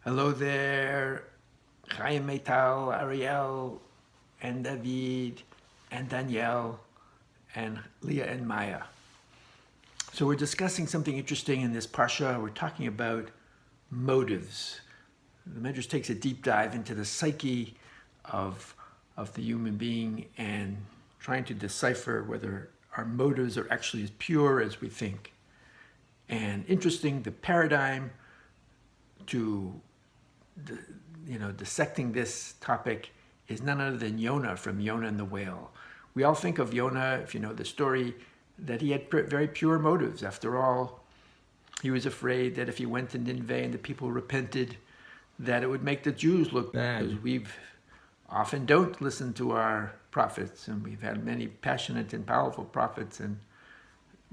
Hello there, Chaim Meital, Ariel, and David, and Danielle, and Leah and Maya. So we're discussing something interesting in this parsha. We're talking about motives. The Midrash takes a deep dive into the psyche of the human being and trying to decipher whether our motives are actually as pure as we think. And interesting, the paradigm to dissecting this topic is none other than Yonah from Yonah and the whale. We all think of Yonah, if you know the story, that he had very pure motives. After all, he was afraid that if he went to Nineveh and the people repented, that it would make the Jews look bad. Because we often don't listen to our prophets, and we've had many passionate and powerful prophets, and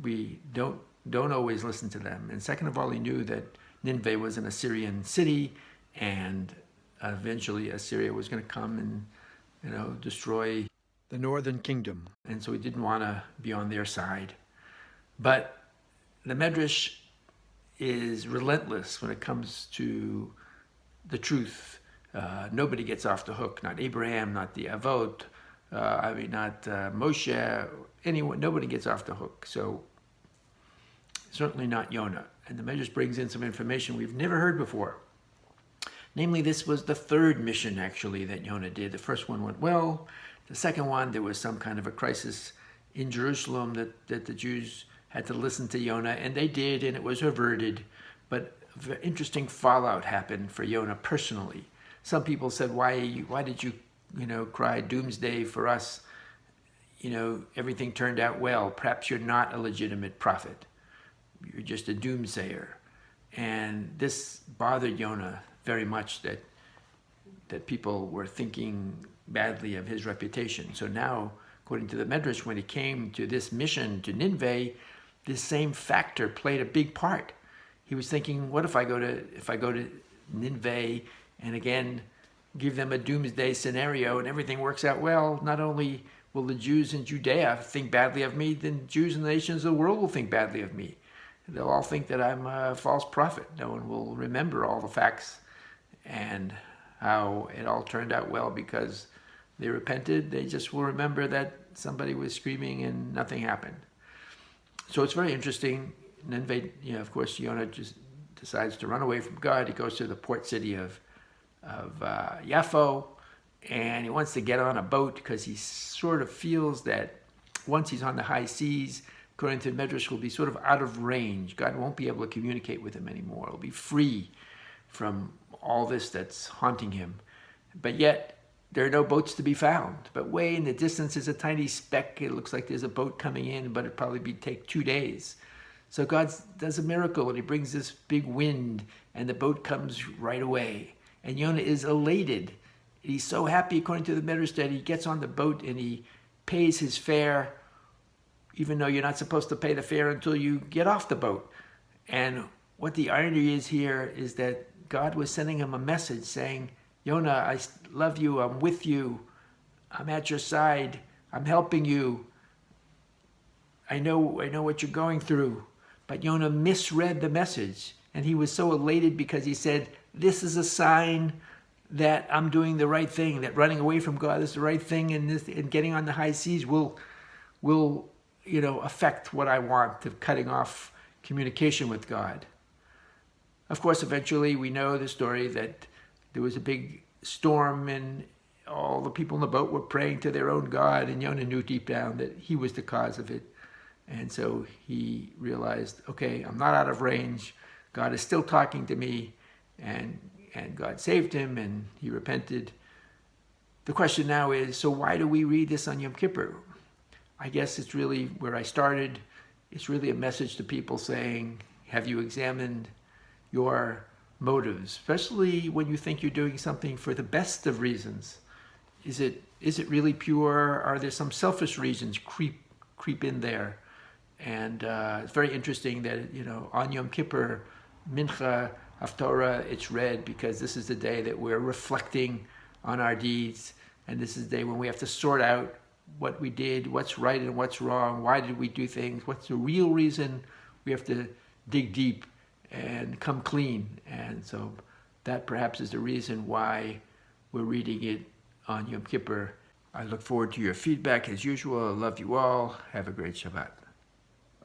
we don't always listen to them. And second of all, he knew that Nineveh was an Assyrian city, and eventually Assyria was going to come and destroy the northern kingdom. And so he didn't want to be on their side. But the Midrash is relentless when it comes to the truth. Nobody gets off the hook, not Abraham, not the Avot, not Moshe, anyone, nobody gets off the hook. So certainly not Yonah. And the Midrash brings in some information we've never heard before. Namely, this was the third mission, actually, that Yonah did. The first one went well. The second one, there was some kind of a crisis in Jerusalem that the Jews had to listen to Yonah, and they did, and it was averted. But an interesting fallout happened for Yonah personally. Some people said, why did you cry doomsday for us? Everything turned out well. Perhaps you're not a legitimate prophet. You're just a doomsayer. And this bothered Yonah very much, that people were thinking badly of his reputation. So now, according to the Midrash, when he came to this mission to Nineveh, this same factor played a big part. He was thinking, what if I go to Nineveh and again give them a doomsday scenario and everything works out well? Not only will the Jews in Judea think badly of me, then Jews in the nations of the world will think badly of me. They'll all think that I'm a false prophet. No one will remember all the facts and how it all turned out well because they repented. They just will remember that somebody was screaming and nothing happened. So it's very interesting. Nineveh, of course, Yonah just decides to run away from God. He goes to the port city of Yaffo, and he wants to get on a boat because he sort of feels that once he's on the high seas, according to Midrash, will be sort of out of range. God won't be able to communicate with him anymore. He'll be free from all this that's haunting him. But yet, there are no boats to be found. But way in the distance is a tiny speck. It looks like there's a boat coming in, but it'd probably take 2 days. So God does a miracle, and he brings this big wind, and the boat comes right away. And Yonah is elated. He's so happy, according to the Midrash, that he gets on the boat and he pays his fare, even though you're not supposed to pay the fare until you get off the boat. And what the irony is here is that God was sending him a message saying, Yonah, I love you, I'm with you, I'm at your side, I'm helping you. I know what you're going through. But Yonah misread the message, and he was so elated because he said, this is a sign that I'm doing the right thing, that running away from God is the right thing, and getting on the high seas will affect what I want, of cutting off communication with God. Of course, eventually we know the story that there was a big storm and all the people in the boat were praying to their own God, and Yonah knew deep down that he was the cause of it. And so he realized, okay, I'm not out of range. God is still talking to me, and God saved him, and he repented. The question now is, so why do we read this on Yom Kippur? I guess it's really where I started. It's really a message to people saying, have you examined your motives, especially when you think you're doing something for the best of reasons? Is it really pure? Are there some selfish reasons creep in there? And it's very interesting that on Yom Kippur, Mincha, Haftorah, it's read because this is the day that we're reflecting on our deeds, and this is the day when we have to sort out what we did, what's right and what's wrong, why did we do things, what's the real reason. We have to dig deep and come clean. And so that perhaps is the reason why we're reading it on Yom Kippur. I look forward to your feedback as usual. I love you all. Have a great Shabbat.